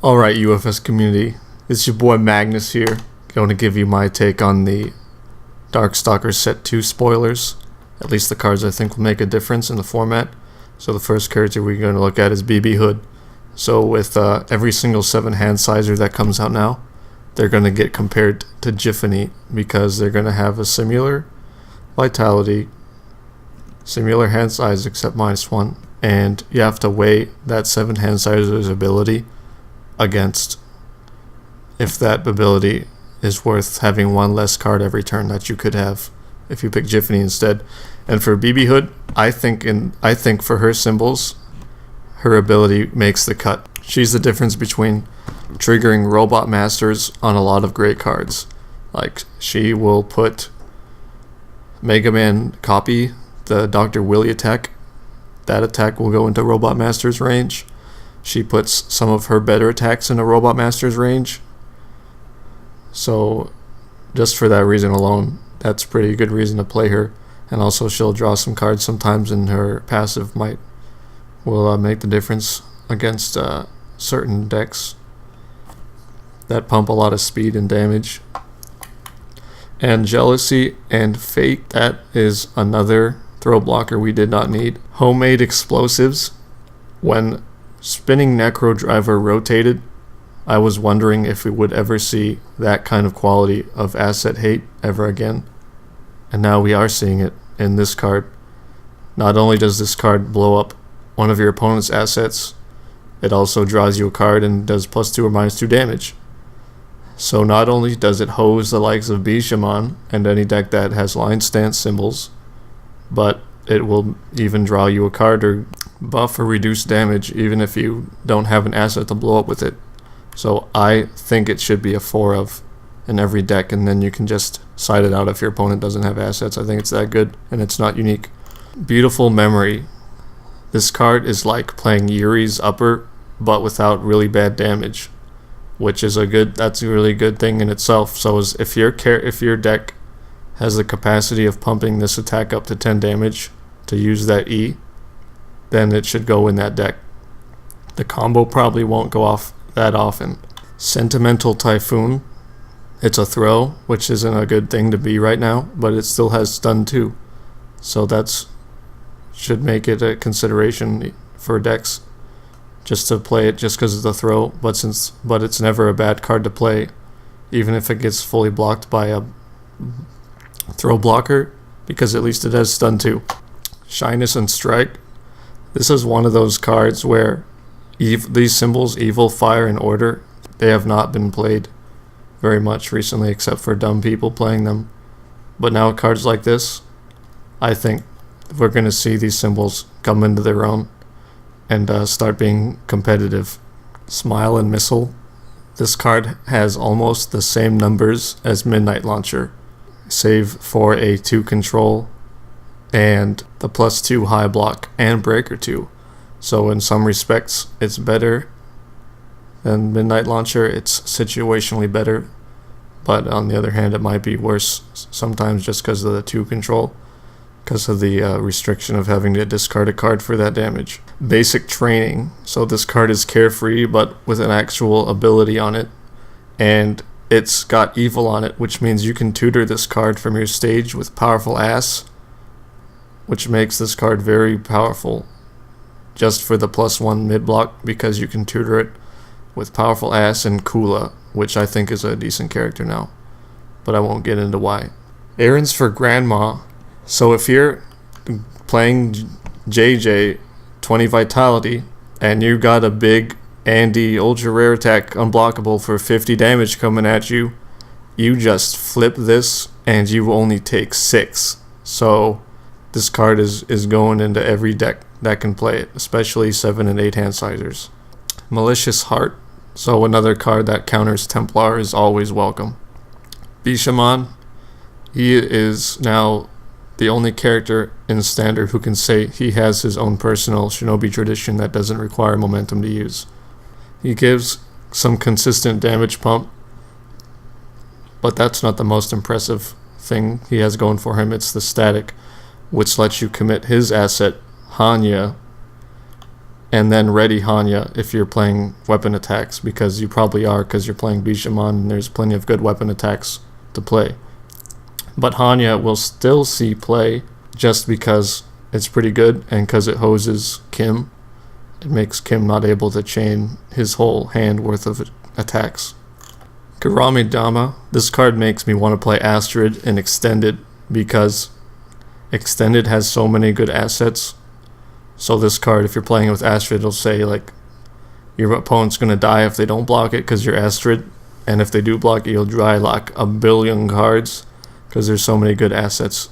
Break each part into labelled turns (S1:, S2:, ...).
S1: Alright, UFS community, it's your boy Magnus here, going to give you my take on the Darkstalker Set 2 spoilers. At least the cards I think will make a difference in the format. So the first character we're going to look at is BB Hood. So with every single 7 hand sizer that comes out now, they're going to get compared to Jiffany because they're going to have a similar vitality, similar hand size except -1, and you have to weigh that 7 hand sizer's ability against if that ability is worth having 1 less card every turn that you could have if you pick Jiffany instead. And for BB Hood, I think for her symbols, her ability makes the cut. She's the difference between triggering Robot Masters on a lot of great cards. Like, she will put Mega Man copy, the Dr. Willy attack. That attack will go into Robot Master's range. She puts some of her better attacks in a Robot Master's range. So just for that reason alone, that's pretty good reason to play her. And also she'll draw some cards sometimes, and her passive will make the difference against certain decks that pump a lot of speed and damage. And Jealousy and Fate, that is another throw blocker we did not need. Homemade Explosives. When Spinning Necro Driver rotated, I was wondering if we would ever see that kind of quality of asset hate ever again. And now we are seeing it in this card. Not only does this card blow up one of your opponent's assets, it also draws you a card and does +2 or -2 damage. So not only does it hose the likes of Shaman and any deck that has line stance symbols, but it will even draw you a card or buff or reduce damage even if you don't have an asset to blow up with it. So I think it should be a 4 of in every deck, and then you can just side it out if your opponent doesn't have assets. I think it's that good, and it's not unique. Beautiful Memory. This card is like playing Yuri's Upper, but without really bad damage, which is that's a really good thing in itself. So if your deck has the capacity of pumping this attack up to 10 damage to use that E, then it should go in that deck. The combo probably won't go off that often. Sentimental Typhoon. It's a throw, which isn't a good thing to be right now, but it still has stun too. So that's should make it a consideration for decks just to play it just because it's a throw, but it's never a bad card to play, even if it gets fully blocked by a throw blocker, because at least it has stun too. Shyness and Strike. This is one of those cards where these symbols, Evil, Fire, and Order, they have not been played very much recently except for dumb people playing them. But now cards like this, I think we're going to see these symbols come into their own and start being competitive. Smile and Missile. This card has almost the same numbers as Midnight Launcher, save for a 2 control and the +2 high block and breaker 2. So in some respects it's better than Midnight Launcher. It's situationally better, but on the other hand it might be worse sometimes just because of the 2 control, because of the restriction of having to discard a card for that damage. Basic Training. So this card is carefree but with an actual ability on it, and it's got Evil on it, which means you can tutor this card from your stage with Powerful Ass, which makes this card very powerful just for the +1 mid block, because you can tutor it with Powerful Ass and Kula, which I think is a decent character now, but I won't get into why. Errands for Grandma. So if you're playing JJ 20 vitality and you got a big Andy ultra rare attack unblockable for 50 damage coming at you, you just flip this and you only take 6. So this card is going into every deck that can play it, especially 7 and 8 hand sizers. Malicious Heart. So another card that counters Templar is always welcome. Shaman. He is now the only character in Standard who can say he has his own personal Shinobi tradition that doesn't require momentum to use. He gives some consistent damage pump, but that's not the most impressive thing he has going for him. It's the static, which lets you commit his asset, Hanya, and then ready Hanya if you're playing weapon attacks, because you probably are, because you're playing Shaman and there's plenty of good weapon attacks to play. But Hanya will still see play just because it's pretty good, and because it hoses Kim. It makes Kim not able to chain his whole hand worth of attacks. Garami Dama. This card makes me want to play Astrid in Extended, because Extended has so many good assets. So this card, if you're playing it with Astrid, it'll say like your opponent's going to die if they don't block it because you're Astrid, and if they do block it, you'll dry lock a billion cards because there's so many good assets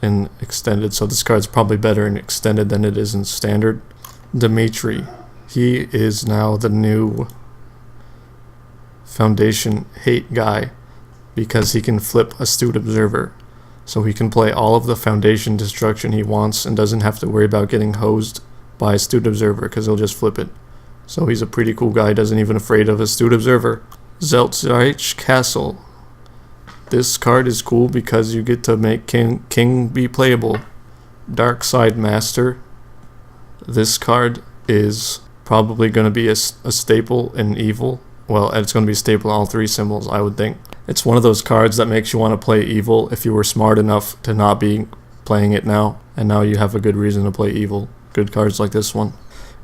S1: in Extended. So this card's probably better in Extended than it is in Standard. Dimitri. He is now the new Foundation hate guy because he can flip Astute Observer. So he can play all of the Foundation destruction he wants and doesn't have to worry about getting hosed by Astute Observer because he'll just flip it. So he's a pretty cool guy, doesn't even afraid of Astute Observer. Zeltreich Castle. This card is cool because you get to make King be playable. Dark Side Master. This card is probably going to be a staple in Evil. Well, it's going to be a staple in all three symbols, I would think. It's one of those cards that makes you want to play Evil if you were smart enough to not be playing it now, and now you have a good reason to play Evil. Good cards like this one.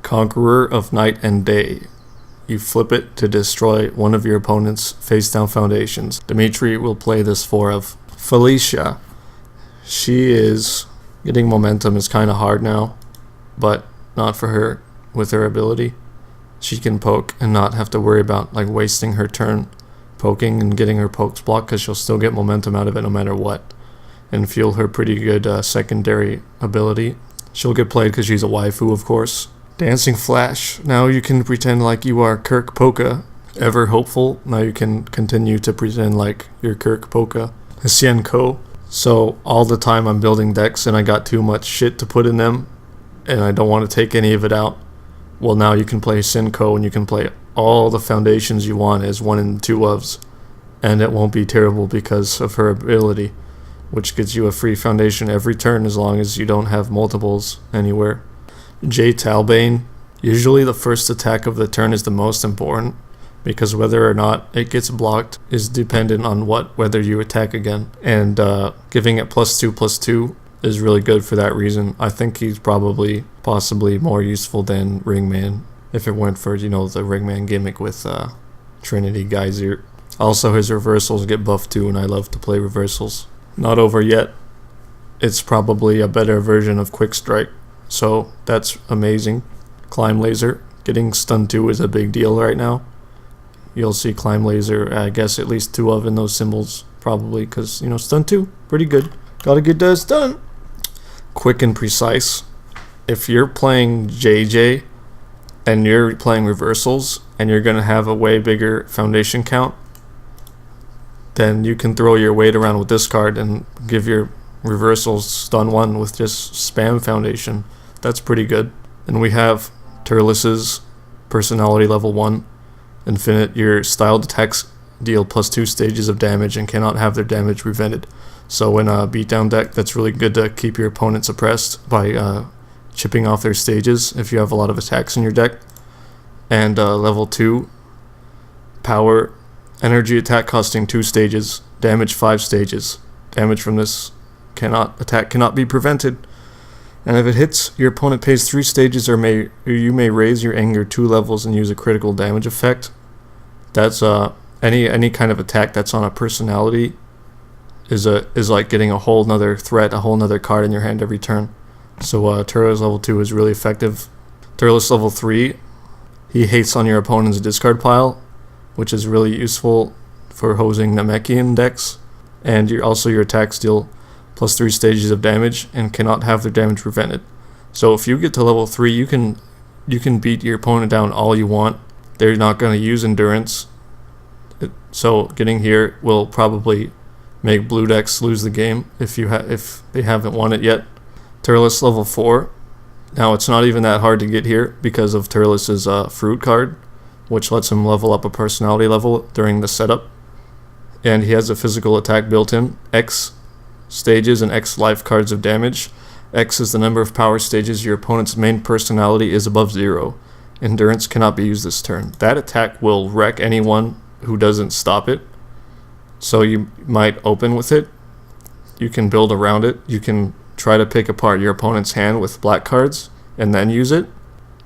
S1: Conqueror of Night and Day. You flip it to destroy one of your opponent's face-down foundations. Dimitri will play this for of. Felicia. She is getting momentum is kind of hard now, but not for her with her ability. She can poke and not have to worry about like wasting her turn poking and getting her pokes blocked, because she'll still get momentum out of it no matter what, and fuel her pretty good secondary ability. She'll get played because she's a waifu, of course. Dancing Flash. Now you can pretend like you are Kirk Poka. Ever hopeful, now you can continue to pretend like you're Kirk Poka. Hsienko. So all the time I'm building decks and I got too much shit to put in them and I don't want to take any of it out. Well, now you can play Hsienko and you can play all the foundations you want as 1 and 2 ofs, and it won't be terrible because of her ability, which gives you a free foundation every turn as long as you don't have multiples anywhere. J. Talbot. Usually the first attack of the turn is the most important, because whether or not it gets blocked is dependent on whether you attack again, and giving it +2/+2 is really good for that reason. I think he's possibly more useful than Ringman if it weren't for, the Ringman gimmick with Trinity Geyser. Also, his reversals get buffed too, and I love to play reversals. Not over yet. It's probably a better version of Quick Strike, so that's amazing. Climb Laser. Getting stun 2 is a big deal right now. You'll see Climb Laser, I guess at least 2 of in those symbols, probably, because, stun 2, pretty good. Gotta get that stun. Quick and Precise. If you're playing JJ and you're playing reversals and you're gonna have a way bigger foundation count, then you can throw your weight around with this card and give your reversals stun 1 with just spam foundation. That's pretty good. And we have Turles' personality level 1. Infinite. Your styled attacks deal +2 stages of damage and cannot have their damage prevented. So in a beatdown deck, that's really good to keep your opponent suppressed by chipping off their stages if you have a lot of attacks in your deck. And level 2, power, energy attack costing 2 stages, damage 5 stages. Damage from this cannot be prevented. And if it hits, your opponent pays 3 stages, or you may raise your anger 2 levels and use a critical damage effect. That's any kind of attack that's on a personality is like getting a whole nother threat, a whole nother card in your hand every turn. So Turles level 2 is really effective. Turles level 3, he hates on your opponent's discard pile, which is really useful for hosing Namekian decks. And your attacks deal +3 stages of damage and cannot have their damage prevented. So if you get to level 3, you can beat your opponent down all you want. They're not going to use endurance. So getting here will probably make blue decks lose the game if they haven't won it yet. Turles level 4. Now it's not even that hard to get here because of Turles' fruit card, which lets him level up a personality level during the setup. And he has a physical attack built in, X stages and X life cards of damage. X is the number of power stages your opponent's main personality is above 0. Endurance cannot be used this turn. That attack will wreck anyone who doesn't stop it. So you might open with it. You can build around it. You can try to pick apart your opponent's hand with black cards and then use it.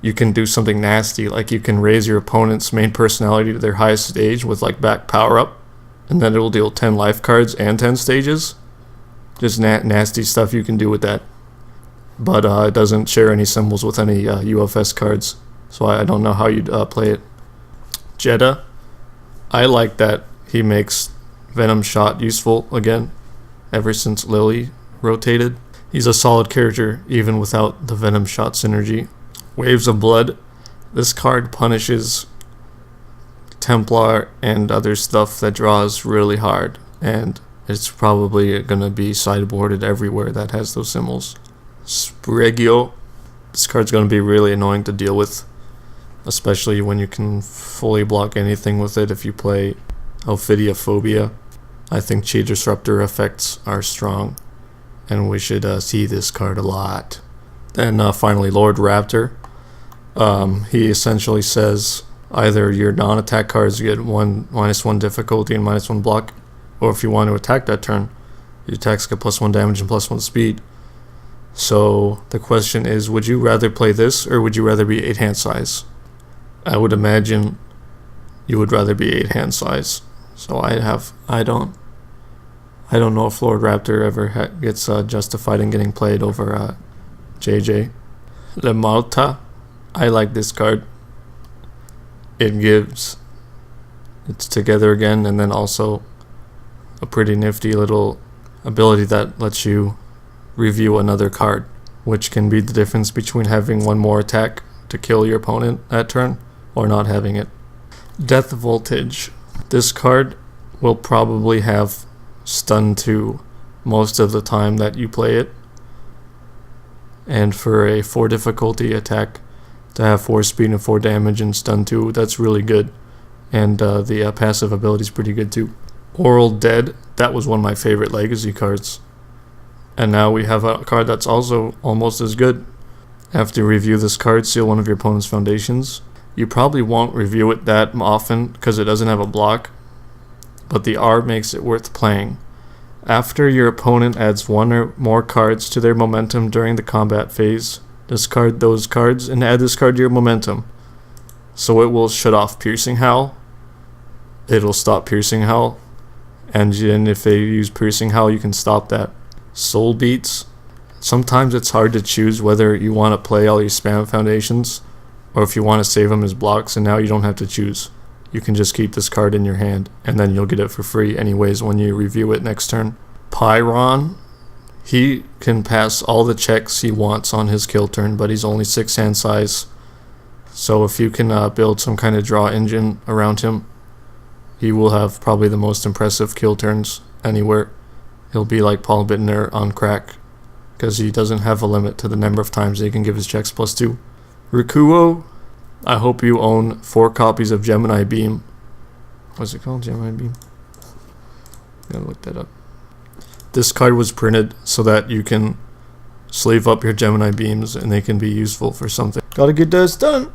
S1: You can do something nasty, like you can raise your opponent's main personality to their highest stage with like back power up, and then it will deal 10 life cards and 10 stages. Just nasty stuff you can do with that. But it doesn't share any symbols with any UFS cards, so I don't know how you'd play it. Jeddah, I like that he makes Venom Shot useful again, ever since Lily rotated. He's a solid character even without the Venom Shot synergy. Waves of Blood, this card punishes Templar and other stuff that draws really hard, and it's probably going to be sideboarded everywhere that has those symbols. Spregio, this card's going to be really annoying to deal with, especially when you can fully block anything with it if you play Ophidiophobia. I think Chi Disruptor effects are strong, and we should see this card a lot. Then finally, Lord Raptor. He essentially says either your non-attack cards get -1 difficulty and -1 block, or if you want to attack that turn, your attacks get +1 damage and +1 speed. So the question is, would you rather play this or would you rather be 8 hand size? I would imagine you would rather be 8 hand size. So I don't know if Lord Raptor ever gets justified in getting played over JJ. Le Malta, I like this card. It's together again, and then also a pretty nifty little ability that lets you review another card, which can be the difference between having one more attack to kill your opponent that turn or not having it. Death Voltage. This card will probably have stun 2 most of the time that you play it, and for a 4 difficulty attack to have 4 speed and 4 damage and stun 2, that's really good, and the passive ability is pretty good too. Oral Dead, that was one of my favorite legacy cards, and now we have a card that's also almost as good. After you review this card, seal one of your opponent's foundations. You probably won't review it that often because it doesn't have a block, but the art makes it worth playing. After your opponent adds 1 or more cards to their momentum during the combat phase, discard those cards and add this card to your momentum. So it will shut off Piercing Howl, it'll stop Piercing Howl, and then if they use Piercing Howl, you can stop that. Soul Beats, sometimes it's hard to choose whether you want to play all your spam foundations or if you want to save them as blocks, and now you don't have to choose. You can just keep this card in your hand, and then you'll get it for free anyways when you review it next turn. Pyron, he can pass all the checks he wants on his kill turn, but he's only 6 hand size. So if you can build some kind of draw engine around him, he will have probably the most impressive kill turns anywhere. He'll be like Paul Bittner on crack, because he doesn't have a limit to the number of times he can give his checks +2. Rikuo, I hope you own 4 copies of Gemini Beam. What's it called? Gemini Beam? Gotta look that up. This card was printed so that you can sleeve up your Gemini Beams and they can be useful for something. Gotta get this done!